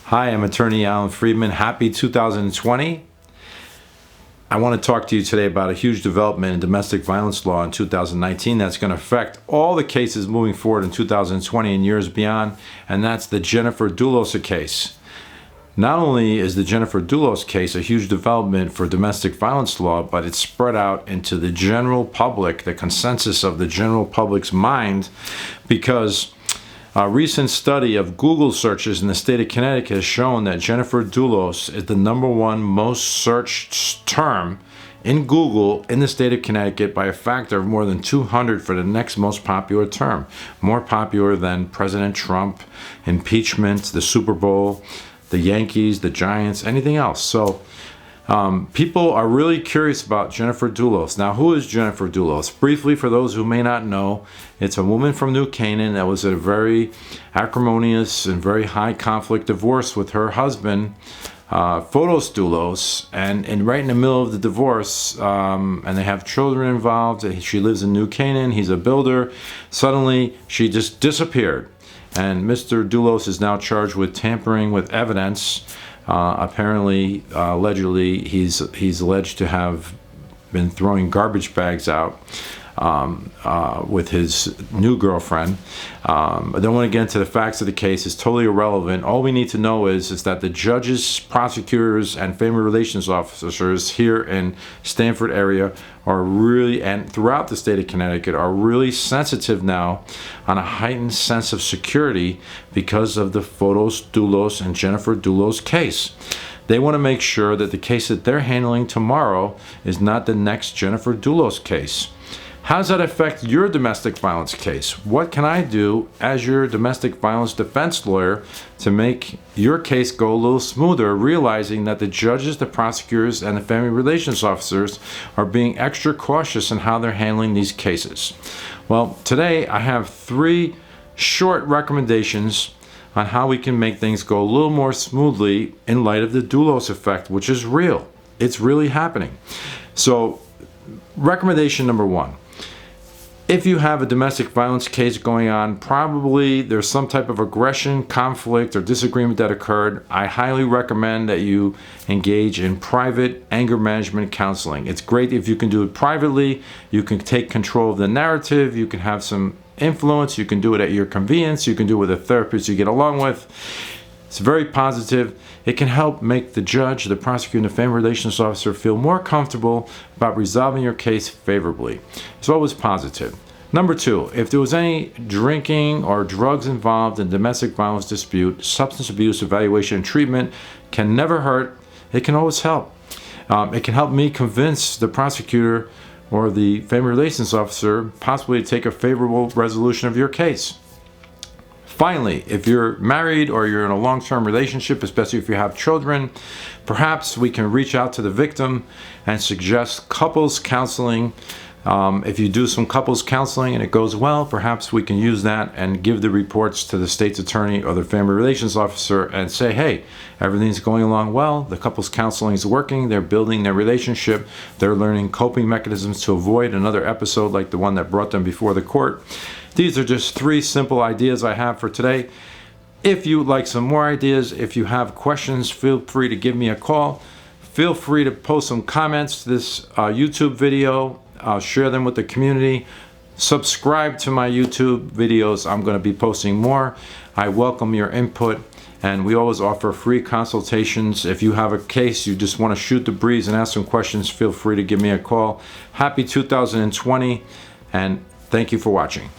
Hi, I'm attorney Alan Friedman. Happy 2020. I want to talk to you today about a huge development in domestic violence law in 2019 that's going to affect all the cases moving forward in 2020 and years beyond, and that's the Jennifer Dulos case. Not only is the Jennifer Dulos case a huge development for domestic violence law, but it's spread out into the general public, the consensus of the general public's mind, because a recent study of Google searches in the state of Connecticut has shown that Jennifer Dulos is the #1 most searched term in Google in the state of Connecticut by a factor of more than 200 for the next most popular term. More popular than President Trump, impeachment, the Super Bowl, the Yankees, the Giants, anything else. So people are really curious about Jennifer Dulos. Now, who is Jennifer Dulos? Briefly, for those who may not know, it's a woman from New Canaan that was in a very acrimonious and very high conflict divorce with her husband, Photos Dulos, and right in the middle of the divorce, and they have children involved. She lives in New Canaan. He's a builder. Suddenly, she just disappeared. And Mr. Dulos is now charged with tampering with evidence. Apparently, allegedly, he's alleged to have been throwing garbage bags out with his new girlfriend. I don't want to get into the facts of the case. It's totally irrelevant. All we need to know is that the judges, prosecutors, and family relations officers here in Stamford area are really, and throughout the state of Connecticut, are really sensitive now on a heightened sense of security because of the Photos Dulos and Jennifer Dulos case. They want to make sure that the case that they're handling tomorrow is not the next Jennifer Dulos case. How does that affect your domestic violence case? What can I do as your domestic violence defense lawyer to make your case go a little smoother, realizing that the judges, the prosecutors, and the family relations officers are being extra cautious in how they're handling these cases? Well, today I have 3 short recommendations on how we can make things go a little more smoothly in light of the Dulos effect, which is real. It's really happening. So, recommendation number 1. If you have a domestic violence case going on, probably there's some type of aggression, conflict, or disagreement that occurred. I highly recommend that you engage in private anger management counseling. It's great if you can do it privately. You can take control of the narrative. You can have some influence. You can do it at your convenience. You can do it with a therapist you get along with. It's very positive. It can help make the judge, the prosecutor, and the family relations officer feel more comfortable about resolving your case favorably. It's always positive. Number 2, if there was any drinking or drugs involved in domestic violence dispute, substance abuse evaluation and treatment can never hurt. It can always help. It can help me convince the prosecutor or the family relations officer possibly to take a favorable resolution of your case. Finally, if you're married or you're in a long-term relationship, especially if you have children, perhaps we can reach out to the victim and suggest couples counseling. If you do some couples counseling and it goes well, perhaps we can use that and give the reports to the state's attorney or the family relations officer and say, hey, everything's going along well, the couples counseling is working, they're building their relationship, they're learning coping mechanisms to avoid another episode like the one that brought them before the court. These are just 3 simple ideas I have for today. If you would like some more ideas, if you have questions, feel free to give me a call. Feel free to post some comments to this YouTube video. I'll share them with the community. Subscribe to my YouTube videos. I'm going to be posting more. I welcome your input, and we always offer free consultations. If you have a case you just want to shoot the breeze and ask some questions, feel free to give me a call. Happy 2020, and thank you for watching.